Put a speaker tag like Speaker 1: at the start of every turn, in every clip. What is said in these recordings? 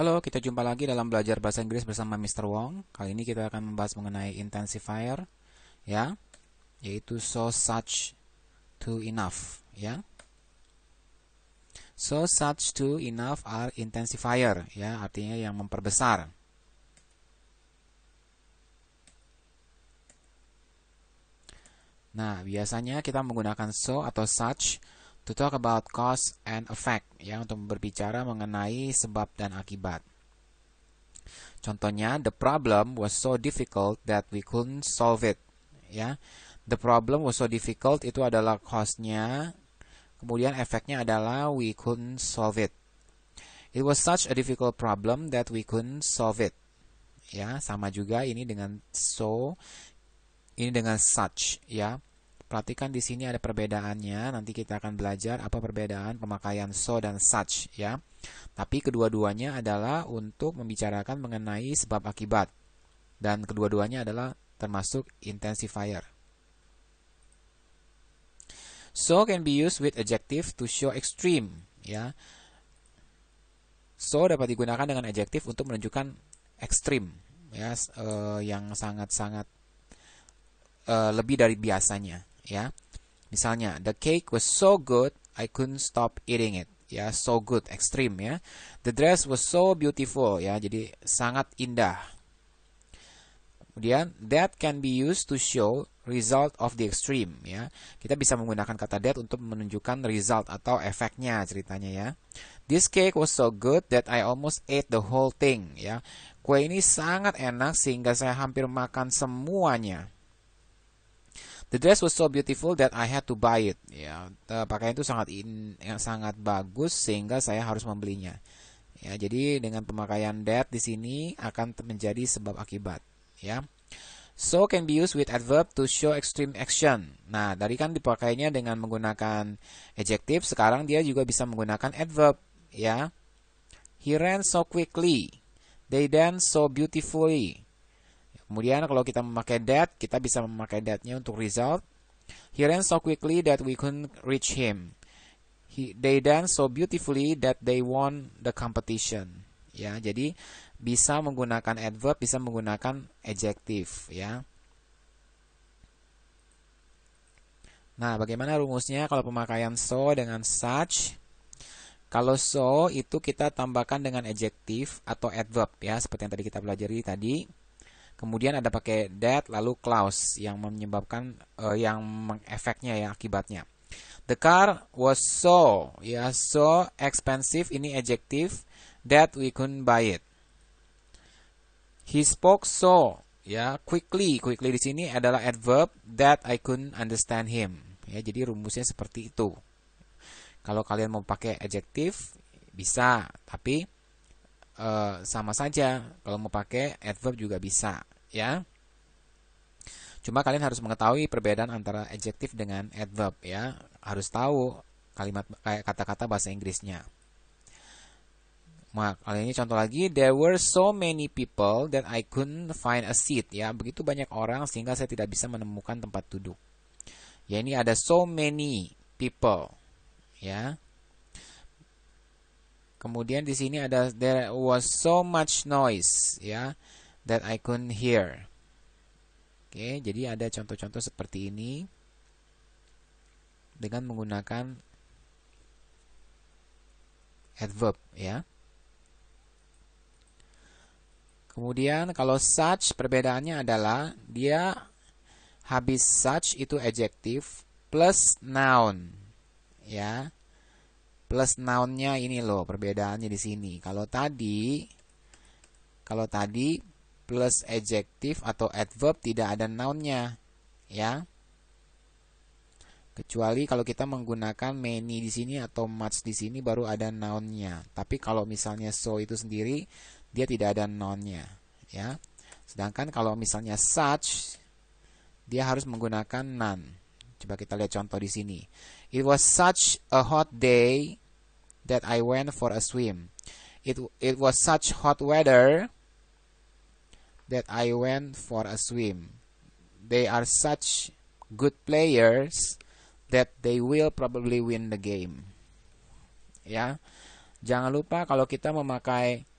Speaker 1: Halo, kita jumpa lagi dalam belajar bahasa Inggris bersama Mr. Wong. Kali ini kita akan membahas mengenai intensifier, ya, yaitu so, such, to, enough, ya. So, such, to, enough are intensifier, ya, artinya yang memperbesar. Nah, biasanya kita menggunakan so atau such to talk about cause and effect, ya, untuk berbicara mengenai sebab dan akibat. Contohnya, the problem was so difficult that we couldn't solve it. Ya, the problem was so difficult itu adalah cause-nya, kemudian efeknya adalah we couldn't solve it. It was such a difficult problem that we couldn't solve it. Ya, sama juga ini dengan so, ini dengan such. Ya, perhatikan di sini ada perbedaannya. Nanti kita akan belajar apa perbedaan pemakaian so dan such. Ya. Tapi kedua-duanya adalah untuk membicarakan mengenai sebab akibat. Dan kedua-duanya adalah termasuk intensifier. So can be used with adjective to show extreme. Ya. So dapat digunakan dengan adjektif untuk menunjukkan ekstrim. Ya, yang sangat-sangat lebih dari biasanya. Ya. Misalnya, the cake was so good, I couldn't stop eating it. Ya, so good, ekstrim ya. The dress was so beautiful ya, jadi sangat indah. Kemudian that can be used to show result of the extreme ya. Kita bisa menggunakan kata that untuk menunjukkan result atau efeknya ceritanya ya. This cake was so good that I almost ate the whole thing ya. Kue ini sangat enak sehingga saya hampir makan semuanya. The dress was so beautiful that I had to buy it. Ya, pakaian itu sangat bagus sehingga saya harus membelinya. Ya, jadi dengan pemakaian that di sini akan menjadi sebab akibat. Ya, so can be used with adverb to show extreme action. Nah, dari kan dipakainya dengan menggunakan adjective, sekarang dia juga bisa menggunakan adverb. Ya, he ran so quickly. They danced so beautifully. Kemudian kalau kita memakai that, kita bisa memakai that-nya untuk result. He ran so quickly that we couldn't reach him. They danced so beautifully that they won the competition. Ya, jadi bisa menggunakan adverb, bisa menggunakan adjective, ya. Nah, bagaimana rumusnya kalau pemakaian so dengan such? Kalau so itu kita tambahkan dengan adjective atau adverb, ya, seperti yang tadi kita pelajari tadi. Kemudian ada pakai that lalu clause yang menyebabkan yang efeknya ya, akibatnya. The car was so expensive, ini adjective, that we couldn't buy it. He spoke so quickly di sini adalah adverb, that I couldn't understand him. Ya, jadi rumusnya seperti itu. Kalau kalian mau pakai adjective bisa, tapi sama saja. Kalau mau pakai adverb juga bisa, ya. Cuma kalian harus mengetahui perbedaan antara adjective dengan adverb, ya. Harus tahu kalimat kayak kata-kata bahasa Inggrisnya. Nah, kali ini contoh lagi, there were so many people that I couldn't find a seat, ya. Begitu banyak orang sehingga saya tidak bisa menemukan tempat duduk. Ya, ini ada so many people, ya. Kemudian di sini ada there was so much noise, ya, that I couldn't hear. Oke, jadi ada contoh-contoh seperti ini dengan menggunakan adverb, ya. Kemudian kalau such perbedaannya adalah dia habis such itu adjective plus noun, ya. Plus nounnya ini loh perbedaannya di sini. Kalau tadi plus adjective atau adverb tidak ada nounnya, ya. Kecuali kalau kita menggunakan many di sini atau much di sini baru ada nounnya. Tapi kalau misalnya so itu sendiri dia tidak ada nounnya, ya. Sedangkan kalau misalnya such dia harus menggunakan none. Coba kita lihat contoh di sini. It was such a hot day that I went for a swim. It was such hot weather that I went for a swim. They are such good players that they will probably win the game. Ya. Jangan lupa kalau kita memakai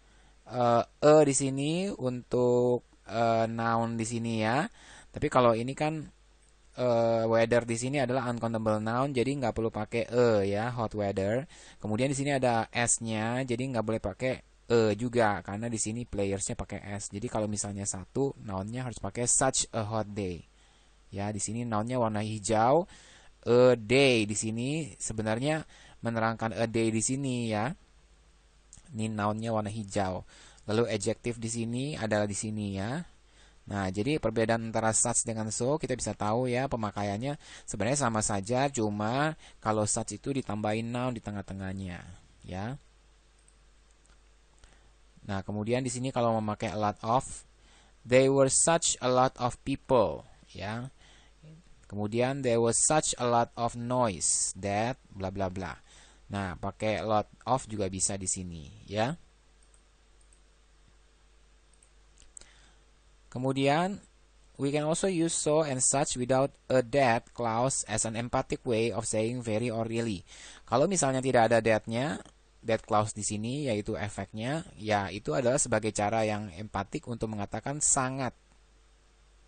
Speaker 1: di sini untuk noun di sini ya. Tapi kalau ini kan weather di sini adalah uncountable noun, jadi nggak perlu pakai ya, hot weather. Kemudian di sini ada s-nya, jadi nggak boleh pakai juga karena di sini playersnya pakai s. Jadi kalau misalnya satu nounnya harus pakai such a hot day. Ya, di sini nounnya warna hijau. A day di sini sebenarnya menerangkan a day di sini ya. Ini nounnya warna hijau. Lalu adjective di sini adalah di sini ya. Nah, jadi perbedaan antara such dengan so kita bisa tahu ya, pemakaiannya sebenarnya sama saja, cuma kalau such itu ditambahin noun di tengah-tengahnya, ya. Nah, kemudian di sini kalau memakai a lot of, they were such a lot of people, ya. Kemudian there was such a lot of noise that bla bla bla. Nah, pakai a lot of juga bisa di sini, ya. Kemudian, we can also use so and such without a that clause as an emphatic way of saying very or really. Kalau misalnya tidak ada that-nya, that clause di sini yaitu efeknya, ya itu adalah sebagai cara yang empatik untuk mengatakan sangat,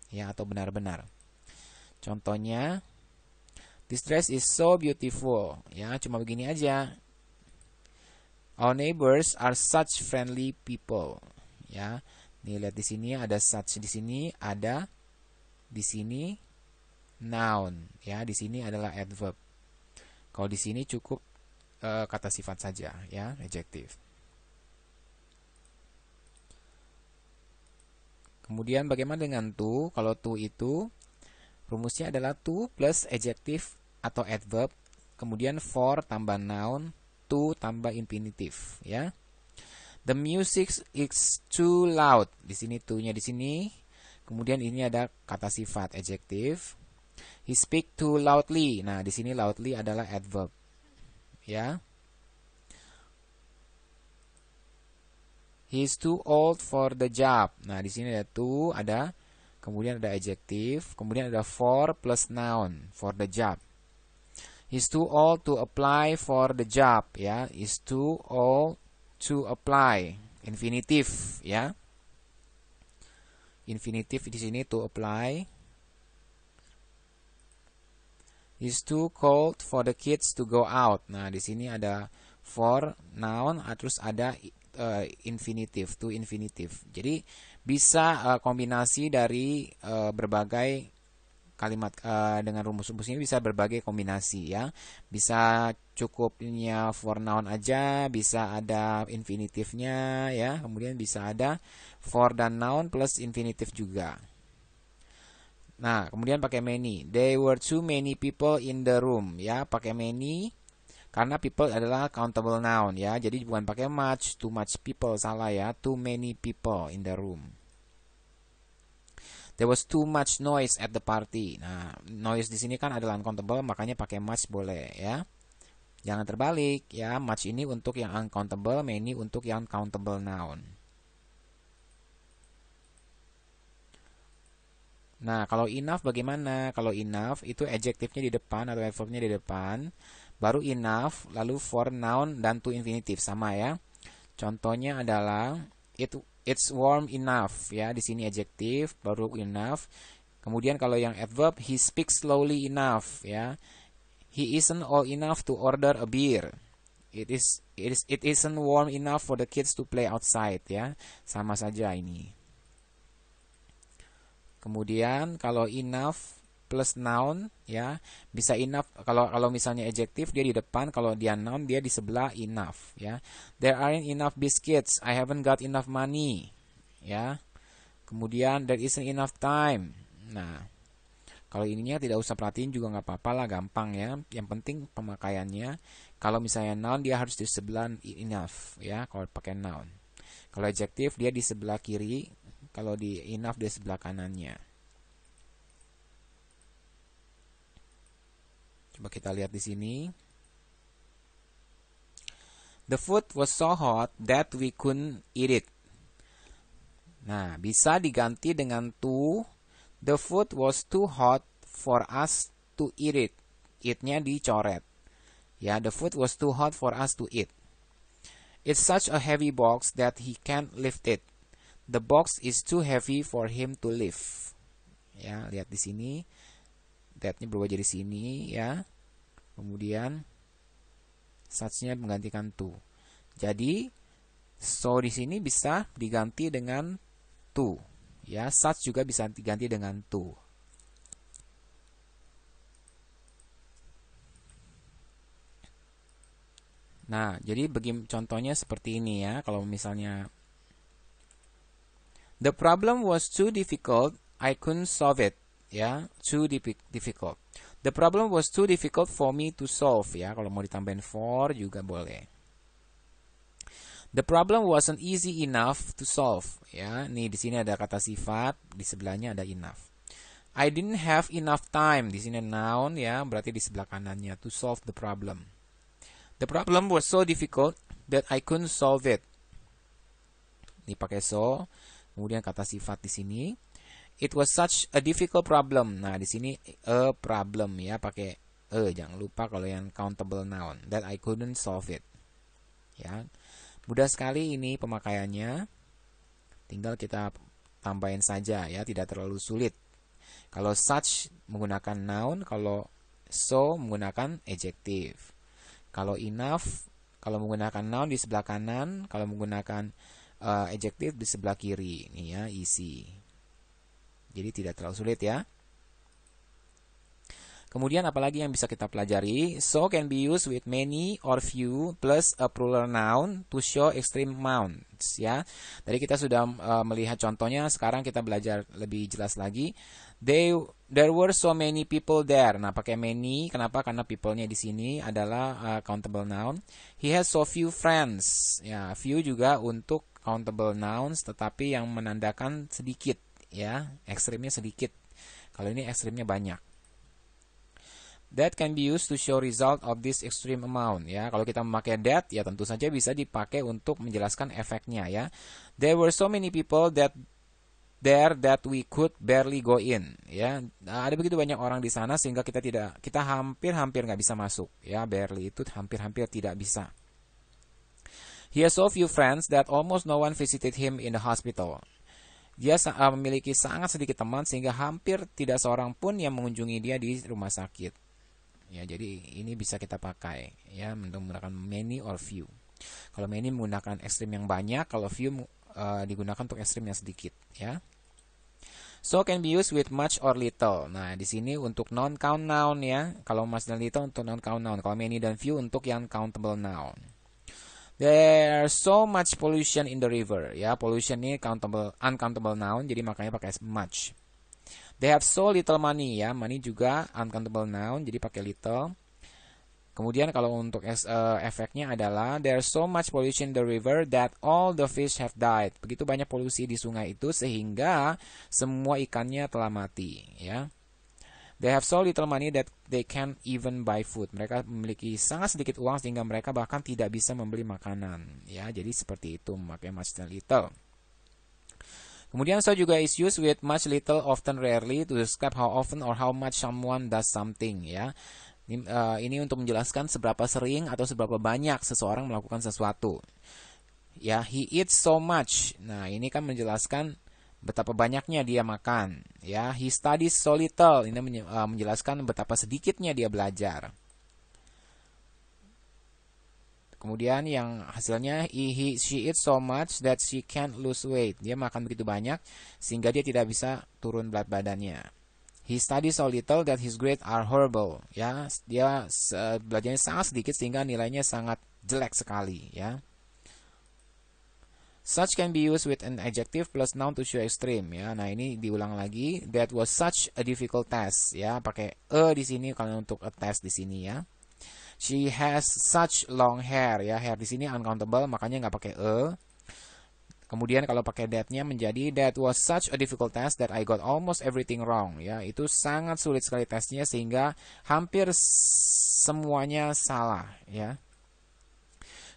Speaker 1: ya atau benar-benar. Contohnya, this dress is so beautiful. Ya, cuma begini aja. Our neighbors are such friendly people. Ya. Nih lihat di sini ada such di sini, ada di sini noun, ya di sini adalah adverb. Kalau di sini cukup kata sifat saja, ya adjective. Kemudian bagaimana dengan to? Kalau to itu rumusnya adalah to plus adjective atau adverb, kemudian for tambah noun, to tambah infinitive, ya. The music is too loud. Di sini to-nya di sini. Kemudian ini ada kata sifat adjective. He speak too loudly. Nah, di sini loudly adalah adverb. Ya. He is too old for the job. Nah, di sini ada to, ada kemudian ada adjective, kemudian ada for plus noun for the job. He is too old to apply for the job, ya. He is too old to apply, infinitive, ya. Infinitive di sini to apply. It's too cold for the kids to go out. Nah, di sini ada for noun, terus ada infinitive, to infinitive. Jadi bisa kombinasi dari berbagai kalimat dengan rumus-rumus ini bisa berbagai kombinasi ya. Bisa cukupnya for noun aja, bisa ada infinitifnya ya. Kemudian bisa ada for dan noun plus infinitif juga. Nah, kemudian pakai many. There were too many people in the room ya, pakai many karena people adalah countable noun ya. Jadi bukan pakai much, too much people salah ya. Too many people in the room. There was too much noise at the party. Nah, noise di sini kan adalah uncountable, makanya pakai much boleh ya. Jangan terbalik ya. Much ini untuk yang uncountable, many untuk yang countable noun. Nah, kalau enough bagaimana? Kalau enough itu adjektifnya di depan atau adverbnya di depan, baru enough, lalu for noun dan to infinitive sama ya. Contohnya adalah it's warm enough ya, di sini adjektif baru enough. Kemudian kalau yang adverb, he speaks slowly enough ya. He isn't old enough to order a beer. It isn't warm enough for the kids to play outside ya. Sama saja ini. Kemudian kalau enough plus noun ya, bisa enough kalau misalnya adjektif dia di depan, kalau dia noun dia di sebelah enough ya. There aren't enough biscuits, I haven't got enough money ya. Kemudian there isn't enough time. Nah, kalau ininya tidak usah perhatiin juga nggak apa-apa lah, gampang ya. Yang penting pemakaiannya. Kalau misalnya noun dia harus di sebelah enough ya, kalau pakai noun. Kalau adjektif dia di sebelah kiri, kalau di enough di sebelah kanannya. Coba kita lihat di sini. The food was so hot that we couldn't eat it. Nah, bisa diganti dengan to. The food was too hot for us to eat it. It-nya dicoret. Ya, the food was too hot for us to eat. It's such a heavy box that he can't lift it. The box is too heavy for him to lift. Ya, lihat di sini. That-nya berubah jadi sini ya. Kemudian such-nya menggantikan to. Jadi so di sini bisa diganti dengan to. Ya, such juga bisa diganti dengan to. Nah, jadi contohnya seperti ini ya. Kalau misalnya the problem was too difficult, I couldn't solve it. Ya, too difficult. The problem was too difficult for me to solve. Ya, kalau mau ditambahin for juga boleh. The problem wasn't easy enough to solve. Ya, nih di sini ada kata sifat, di sebelahnya ada enough. I didn't have enough time. Di sini noun ya, berarti di sebelah kanannya to solve the problem. The problem was so difficult that I couldn't solve it. Ini pakai so, kemudian kata sifat di sini. It was such a difficult problem. Nah, di sini a problem ya, pakai jangan lupa kalau yang countable noun, that I couldn't solve it. Ya. Mudah sekali ini pemakaiannya. Tinggal kita tambahin saja ya, tidak terlalu sulit. Kalau such menggunakan noun, kalau so menggunakan adjective. Kalau enough, kalau menggunakan noun di sebelah kanan, kalau menggunakan adjective di sebelah kiri. Ini ya, easy. Jadi tidak terlalu sulit ya. Kemudian apalagi yang bisa kita pelajari? So can be used with many or few plus a plural noun to show extreme amounts ya. Tadi kita sudah melihat contohnya, sekarang kita belajar lebih jelas lagi. There were so many people there. Nah, pakai many, kenapa? Karena people-nya di sini adalah countable noun. He has so few friends. Ya, few juga untuk countable nouns, tetapi yang menandakan sedikit. Ya, ekstrimnya sedikit. Kalau ini ekstrimnya banyak. That can be used to show result of this extreme amount. Ya, kalau kita memakai that, ya tentu saja bisa dipakai untuk menjelaskan efeknya. Ya, there were so many people that we could barely go in. Ya, ada begitu banyak orang di sana sehingga kita hampir nggak bisa masuk. Ya, barely itu hampir tidak bisa. He has so few friends that almost no one visited him in the hospital. Dia memiliki sangat sedikit teman sehingga hampir tidak seorang pun yang mengunjungi dia di rumah sakit. Ya, jadi ini bisa kita pakai ya menggunakan many or few. Kalau many menggunakan ekstrim yang banyak, kalau few digunakan untuk ekstrim yang sedikit ya. So can be used with much or little. Nah, di sini untuk non count noun ya. Kalau much dan little untuk non count noun, kalau many dan few untuk yang countable noun. There's so much pollution in the river. Ya, pollution ini uncountable noun, jadi makanya pakai much. They have so little money. Ya, money juga uncountable noun, jadi pakai little. Kemudian kalau untuk efeknya adalah there's so much pollution in the river that all the fish have died. Begitu banyak polusi di sungai itu sehingga semua ikannya telah mati. Ya. They have so little money that they can't even buy food. Mereka memiliki sangat sedikit uang sehingga mereka bahkan tidak bisa membeli makanan. Ya, jadi seperti itu memakai much dan little. Kemudian so juga is used with much, little, often, rarely to describe how often or how much someone does something. Ya, ini untuk menjelaskan seberapa sering atau seberapa banyak seseorang melakukan sesuatu. Ya, he eats so much. Nah, ini kan menjelaskan betapa banyaknya dia makan. Ya, he studies so little. Ini menjelaskan betapa sedikitnya dia belajar. Kemudian yang hasilnya she eats so much that she can't lose weight. Dia makan begitu banyak sehingga dia tidak bisa turun berat badannya. He studies so little that his grades are horrible. Ya, dia belajarnya sangat sedikit sehingga nilainya sangat jelek sekali. Ya. Such can be used with an adjective plus noun to show extreme. Ya, nah ini diulang lagi. That was such a difficult test. Ya, pakai di sini kalau untuk a test di sini ya. She has such long hair. Ya, hair di sini uncountable, makanya nggak pakai Kemudian kalau pakai that-nya menjadi that was such a difficult test that I got almost everything wrong. Ya, itu sangat sulit sekali tesnya sehingga hampir semuanya salah. Ya.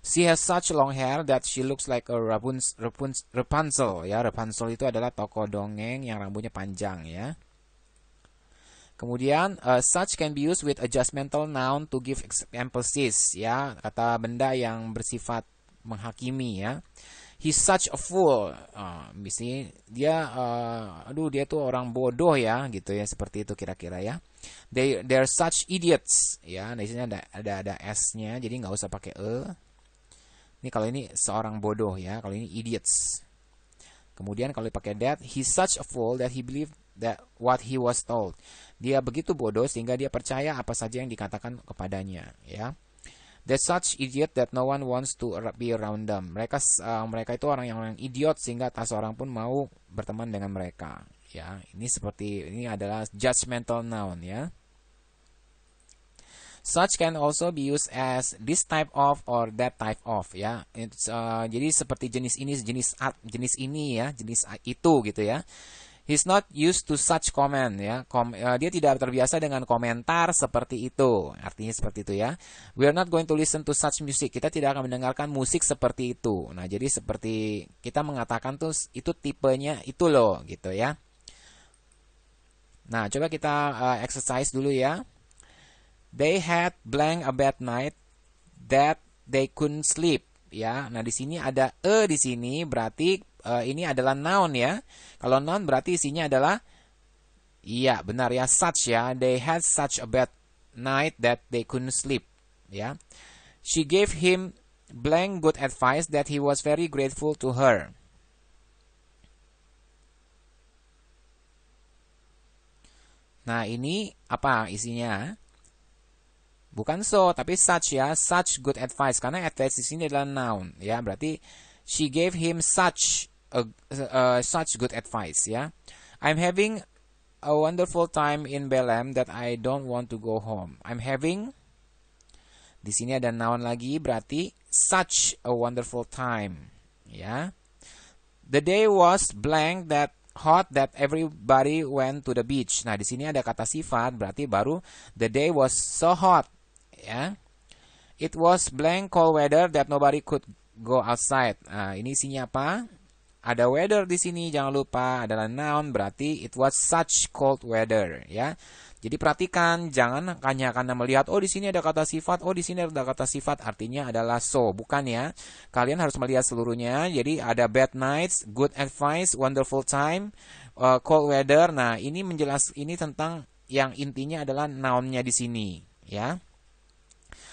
Speaker 1: She has such long hair that she looks like a Rapunzel. Ya, Rapunzel itu adalah tokoh dongeng yang rambutnya panjang. Ya. Kemudian such can be used with adjustmental noun to give emphasis. Ya, kata benda yang bersifat menghakimi ya. He's such a fool. Misalnya dia, dia tuh orang bodoh ya, gitu ya, seperti itu kira-kira ya. They're such idiots ya. Di sini ada s-nya, jadi nggak usah pakai e. Ini kalau ini seorang bodoh ya, kalau ini idiots. Kemudian kalau dipakai that, he's such a fool that he believed that what he was told. Dia begitu bodoh sehingga dia percaya apa saja yang dikatakan kepadanya ya. They're such idiot that no one wants to be around them. Mereka itu orang yang idiot sehingga tak seorang pun mau berteman dengan mereka. Ya, ini adalah judgmental noun ya. Such can also be used as this type of or that type of ya. Jadi seperti jenis ini, jenis ini ya, jenis itu gitu ya. He's not used to such comment ya. Dia tidak terbiasa dengan komentar seperti itu. Artinya seperti itu ya. We are not going to listen to such music. Kita tidak akan mendengarkan musik seperti itu. Nah, jadi seperti kita mengatakan tuh itu tipenya itu loh gitu ya. Nah, coba kita exercise dulu ya. They had blank a bad night that they couldn't sleep ya. Nah, di sini ada di sini berarti ini adalah noun ya. Kalau noun berarti isinya adalah iya, benar ya, such ya. They had such a bad night that they couldn't sleep ya. She gave him blank good advice that he was very grateful to her. Nah, ini apa isinya? Bukan so, tapi such ya, such good advice. Karena advice di sini adalah noun ya, berarti she gave him such good advice ya. I'm having a wonderful time in Belém that I don't want to go home. I'm having, di sini ada noun lagi, berarti such a wonderful time ya. The day was blank that hot that everybody went to the beach. Nah, di sini ada kata sifat, berarti baru the day was so hot ya. It was blank cold weather that nobody could go outside. Nah, ini isinya apa? Ada weather di sini, jangan lupa adalah noun, berarti it was such cold weather ya. Jadi perhatikan, jangan hanya karena melihat di sini ada kata sifat, di sini ada kata sifat, artinya adalah so, bukan ya. Kalian harus melihat seluruhnya. Jadi ada bad nights, good advice, wonderful time, cold weather. Nah, ini ini tentang yang intinya adalah nounnya di sini ya.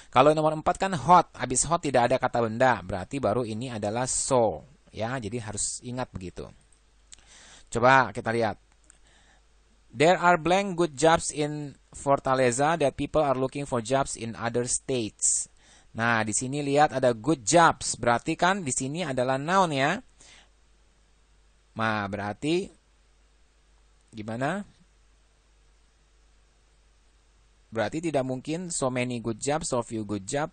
Speaker 1: Kalau nomor 4 kan hot, habis hot tidak ada kata benda, berarti baru ini adalah so ya. Jadi harus ingat begitu. Coba kita lihat. There are blank good jobs in Fortaleza that people are looking for jobs in other states. Nah, di sini lihat ada good jobs, berarti kan di sini adalah noun ya. Nah, berarti gimana? Berarti tidak mungkin so many good jobs, so few good job.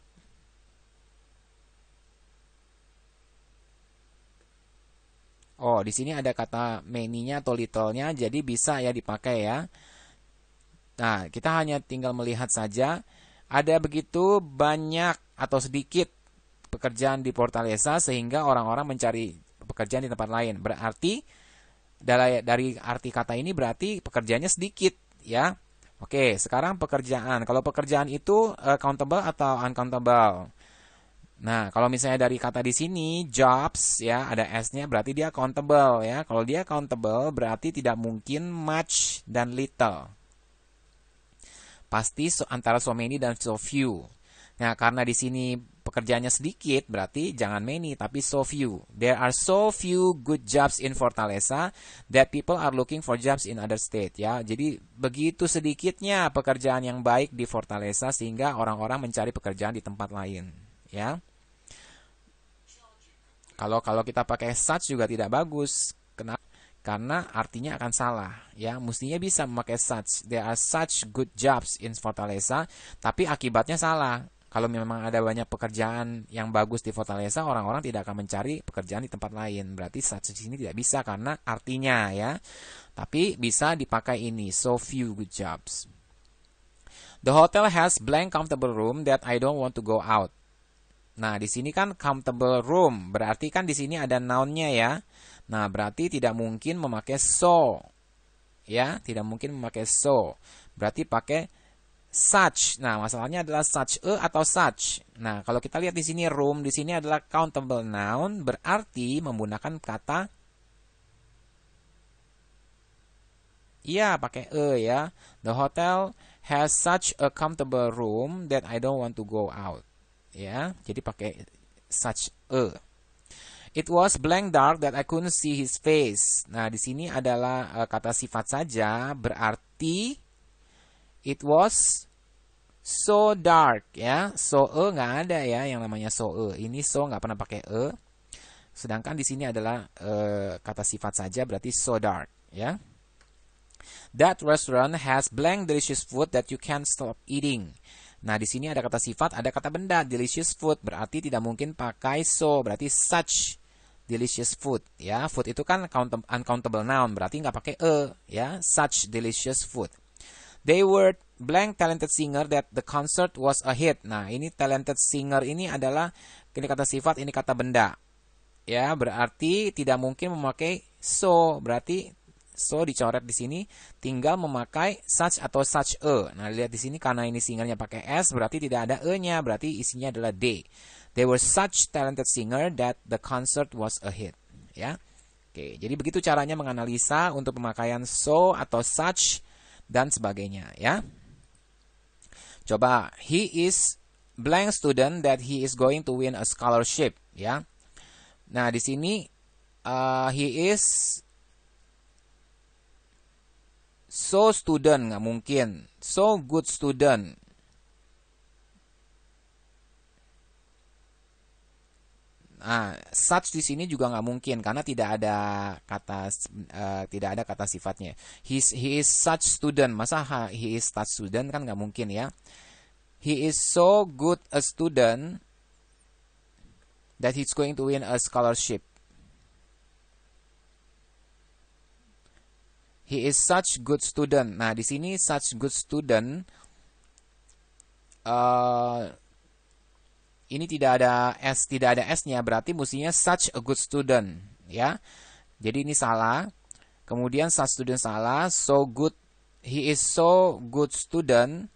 Speaker 1: Di sini ada kata many-nya atau little-nya, jadi bisa ya dipakai ya. Nah, kita hanya tinggal melihat saja. Ada begitu banyak atau sedikit pekerjaan di Fortaleza sehingga orang-orang mencari pekerjaan di tempat lain. Berarti dari arti kata ini berarti pekerjaannya sedikit ya. Oke, sekarang pekerjaan. Kalau pekerjaan itu countable atau uncountable? Nah, kalau misalnya dari kata di sini jobs ya, ada s-nya berarti dia countable ya. Kalau dia countable berarti tidak mungkin much dan little. Pasti antara so many dan so few. Nah, karena di sini pekerjaannya sedikit, berarti jangan many, tapi so few. There are so few good jobs in Fortaleza that people are looking for jobs in other state. Ya, jadi begitu sedikitnya pekerjaan yang baik di Fortaleza sehingga orang-orang mencari pekerjaan di tempat lain. Ya, kalau kita pakai such juga tidak bagus. Kenapa? Karena artinya akan salah. Ya, mestinya bisa memakai such. There are such good jobs in Fortaleza, tapi akibatnya salah. Kalau memang ada banyak pekerjaan yang bagus di Fortaleza, orang-orang tidak akan mencari pekerjaan di tempat lain. Berarti such di sini tidak bisa karena artinya ya. Tapi bisa dipakai ini, so few good jobs. The hotel has blank comfortable room that I don't want to go out. Nah, di sini kan comfortable room, berarti kan di sini ada noun-nya ya. Nah, berarti tidak mungkin memakai so. Ya, tidak mungkin memakai so. Berarti pakai such. Nah, masalahnya adalah such a atau such. Nah, kalau kita lihat di sini room, di sini adalah countable noun, berarti menggunakan kata iya, pakai ya. The hotel has such a comfortable room that I don't want to go out. Ya, jadi pakai such a. It was blank dark that I couldn't see his face. Nah, di sini adalah kata sifat saja, berarti it was so dark, ya. So nggak ada ya yang namanya so. Ini so nggak pernah pakai Sedangkan di sini adalah kata sifat saja, berarti so dark, ya. That restaurant has blank delicious food that you can't stop eating. Nah, di sini ada kata sifat, ada kata benda, delicious food, berarti tidak mungkin pakai so, berarti such delicious food, ya. Food itu kan uncountable noun, berarti nggak pakai ya. Such delicious food. They were blank talented singer that the concert was a hit. Nah, ini talented singer ini adalah, ini kata sifat, ini kata benda, ya. Berarti tidak mungkin memakai so, berarti so dicoret di sini, tinggal memakai such atau such a. Nah, lihat di sini karena ini singernya pakai s, berarti tidak ada e-nya, berarti isinya adalah they. They were such talented singer that the concert was a hit, ya. Oke, jadi begitu caranya menganalisa untuk pemakaian so atau such dan sebagainya, ya. Coba, he is blank student that he is going to win a scholarship, ya. Nah, di sini he is so student, nggak mungkin. So good student. Nah, such di sini juga nggak mungkin karena tidak ada kata sifatnya. He is such student. Masa he is such student kan nggak mungkin, ya. He is so good a student that he's going to win a scholarship. He is such good student. Nah, di sini such good student ini tidak ada s-nya, berarti mestinya such a good student, ya. Jadi ini salah. Kemudian such student salah. So good, he is so good student.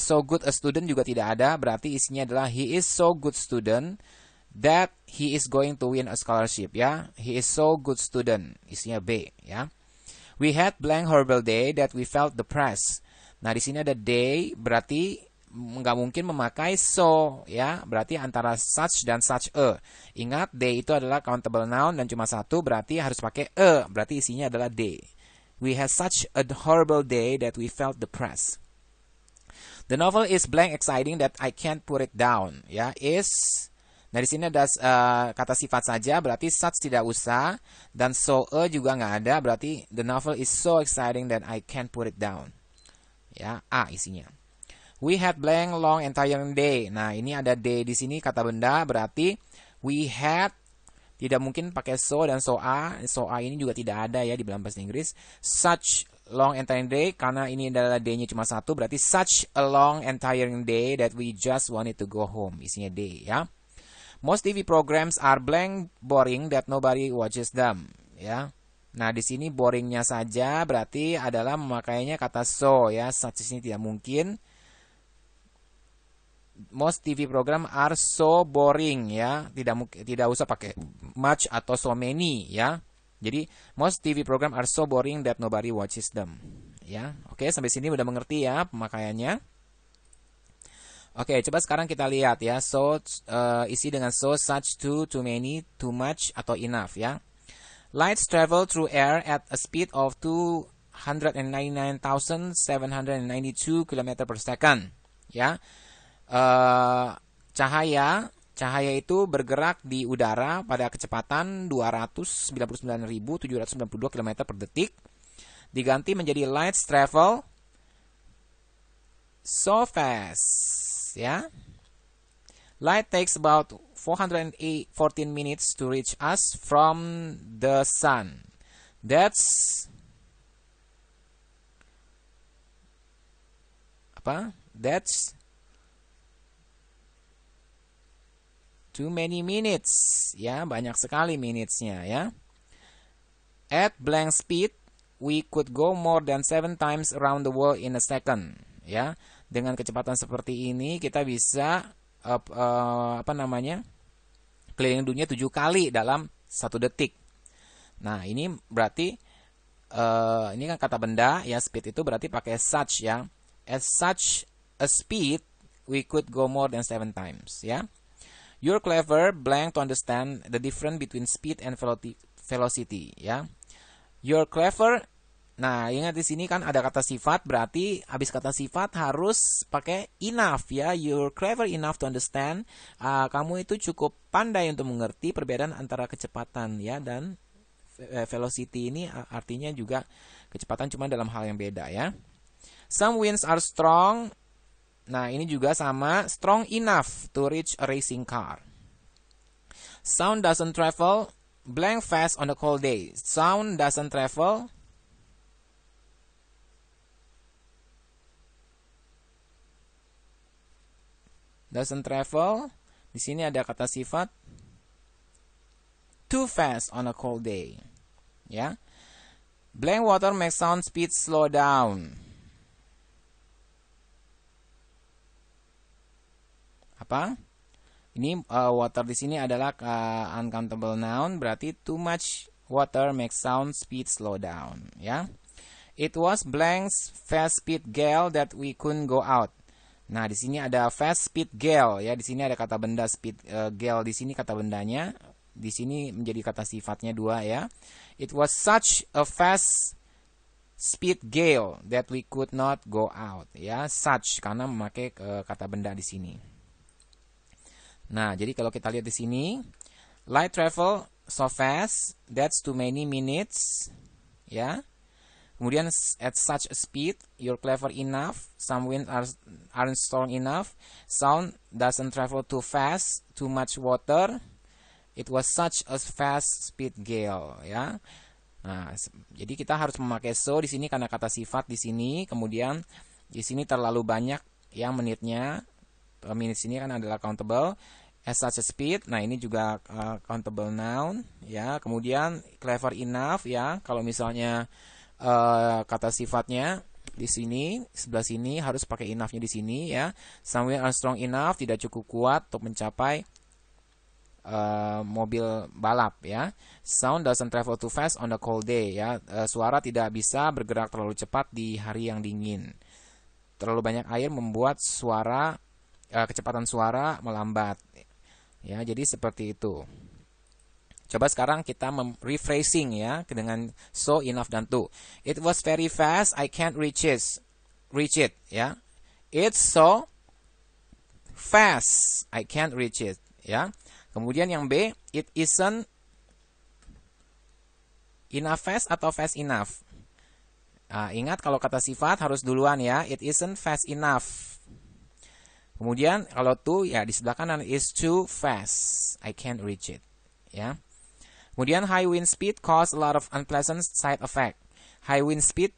Speaker 1: So good a student juga tidak ada, berarti isinya adalah he is so good student that he is going to win a scholarship, ya. He is so good student, isinya B, ya. We had blank horrible day that we felt depressed. Nah, di sini ada day, berarti nggak mungkin memakai so, ya. Berarti antara such dan such a. Ingat, day itu adalah countable noun dan cuma satu, berarti harus pakai berarti isinya adalah day. We had such a horrible day that we felt depressed. The novel is blank exciting that I can't put it down, ya. Is, nah di sini ada kata sifat saja, berarti such tidak usah, dan so juga nggak ada, berarti the novel is so exciting that I can't put it down, ya. A isinya. We had blank long and tiring day. Nah, ini ada day di sini kata benda, berarti we had tidak mungkin pakai so dan so a. So a ini juga tidak ada, ya, di dalam bahasa Inggris. Such long and tiring day, karena ini adalah day-nya cuma satu, berarti such a long and tiring day that we just wanted to go home. Isinya day, ya. Most TV programs are blank boring that nobody watches them, ya. Nah, di sini boringnya saja berarti adalah memakainya kata so, ya. Such ini tidak mungkin. Most TV program are so boring, ya. Tidak usah pakai much atau so many, ya. Jadi most TV program are so boring that nobody watches them, ya. Oke, sampai sini udah mengerti, ya, pemakaiannya. Oke, coba sekarang kita lihat, ya. So isi dengan so, such, too many, too much atau enough, ya. Lights travel through air at a speed of 299,792 km per second, ya. Cahaya itu bergerak di udara pada kecepatan 299.792 km per detik. Diganti menjadi lights travel so fast, ya. Light takes about 414 minutes to reach us from the sun. That's too many minutes, ya, banyak sekali minutes-nya, ya. At blank speed, we could go more than 7 times around the world in a second, ya. Dengan kecepatan seperti ini kita bisa keliling dunia 7 kali dalam 1 detik. Nah, ini berarti ini kan kata benda ya, speed itu berarti pakai such ya. At such a speed we could go more than 7 times ya. You're clever blank to understand the difference between speed and velocity ya. You're clever. Nah, ingat di sini kan ada kata sifat, berarti habis kata sifat harus pakai enough ya. You're clever enough to understand. Kamu itu cukup pandai untuk mengerti perbedaan antara kecepatan ya dan velocity. Ini artinya juga kecepatan cuma dalam hal yang beda ya. Some winds are strong. Nah, ini juga sama, strong enough to reach a racing car. Sound doesn't travel blank fast on a cold day. Sound doesn't travel di sini ada kata sifat too fast on a cold day ya. Blank water makes sound speed slow down. Apa ini? Water di sini adalah uncountable noun, berarti too much water makes sound speed slow down ya. It was blank's fast speed gale that we couldn't go out. Nah, di sini ada fast speed gale ya. Di sini ada kata benda speed gale, di sini kata bendanya. Di sini menjadi kata sifatnya 2 ya. It was such a fast speed gale that we could not go out ya. Such karena memakai kata benda di sini. Nah, jadi kalau kita lihat di sini, light travel so fast that's too many minutes ya. Kemudian at such a speed, you're clever enough. Some winds aren't strong enough. Sound doesn't travel too fast. Too much water. It was such a fast speed gale. Ya. Nah, jadi kita harus memakai so di sini karena kata sifat di sini. Kemudian di sini terlalu banyak yang menitnya. Minutes ini kan adalah countable. At such a speed. Nah, ini juga countable noun. Ya. Kemudian clever enough. Ya. Kalau misalnya kata sifatnya di sini sebelah sini harus pakai enough-nya di sini ya. Some winds are strong enough, tidak cukup kuat untuk mencapai mobil balap ya. Sound doesn't travel too fast on a cold day ya. Suara tidak bisa bergerak terlalu cepat di hari yang dingin. Terlalu banyak air membuat suara kecepatan suara melambat ya. Jadi seperti itu. Coba sekarang kita rephrasing ya dengan so, enough, dan to. It was very fast, I can't reach it ya. It's so fast, I can't reach it ya. Kemudian yang B, it isn't enough fast atau fast enough. Ingat kalau kata sifat harus duluan ya. It isn't fast enough. Kemudian kalau to ya di sebelah kanan, is too fast, I can't reach it ya. Kemudian high wind speed cause a lot of unpleasant side effect. High wind speed,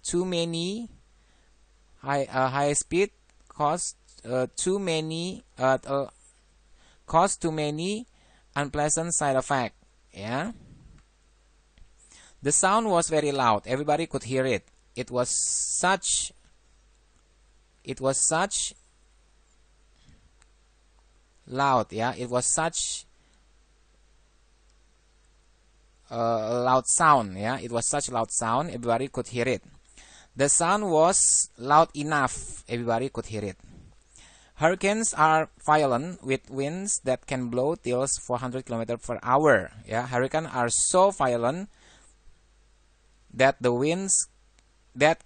Speaker 1: too many high speed cause too many unpleasant side effect. Yeah. The sound was very loud. Everybody could hear it. It was such loud ya. It was such loud sound ya. It was such loud sound, everybody could hear it. The sound was loud enough, everybody could hear it. Hurricanes are violent with winds that can blow till 400 km per hour ya. Hurricanes are so violent that the winds that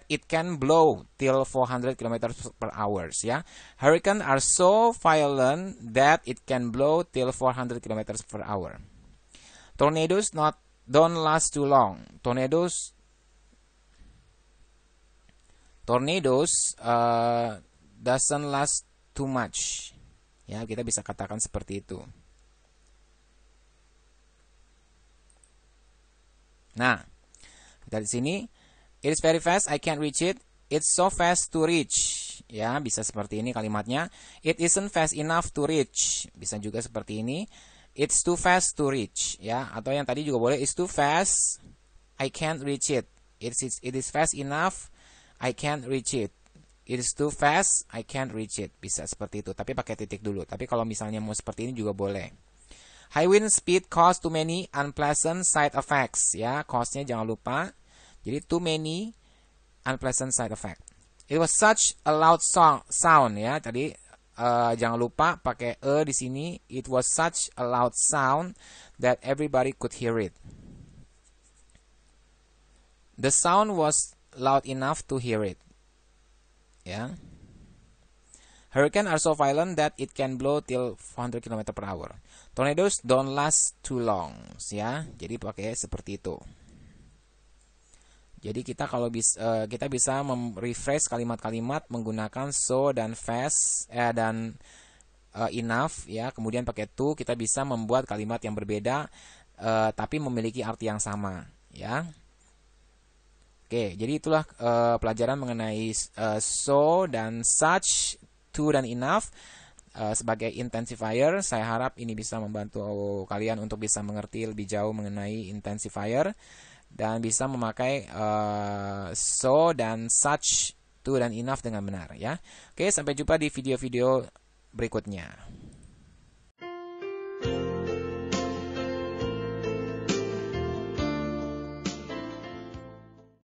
Speaker 1: it can blow till 400 km per hour ya. Hurricanes are so violent that it can blow till 400 km per hour. Tornadoes don't last too long. Tornadoes doesn't last too much. Ya, kita bisa katakan seperti itu. Nah, kita di sini, it is very fast, I can't reach it. It's so fast to reach. Ya, bisa seperti ini kalimatnya. It isn't fast enough to reach. Bisa juga seperti ini. It's too fast to reach. Ya, atau yang tadi juga boleh. It's too fast, I can't reach it. It is fast enough, I can't reach it. It is too fast, I can't reach it. Bisa seperti itu, tapi pakai titik dulu. Tapi kalau misalnya mau seperti ini juga boleh. High wind speed cause too many unpleasant side effects. Ya, cause-nya jangan lupa. Jadi too many unpleasant side effect. It was such a loud sound. Ya, tadi jangan lupa pakai di sini. It was such a loud sound that everybody could hear it. The sound was loud enough to hear it. Ya. Hurricanes are so violent that it can blow till 400 km per hour. Tornadoes don't last too long. Ya, jadi pakai seperti itu. Jadi kita kalau kita bisa refresh kalimat-kalimat menggunakan so dan fast dan enough. Ya, kemudian pakai to kita bisa membuat kalimat yang berbeda tapi memiliki arti yang sama. Ya. Oke, jadi itulah pelajaran mengenai so dan such, to dan enough sebagai intensifier. Saya harap ini bisa membantu kalian untuk bisa mengerti lebih jauh mengenai intensifier dan bisa memakai so dan such, to dan enough dengan benar ya. Oke, sampai jumpa di video-video berikutnya.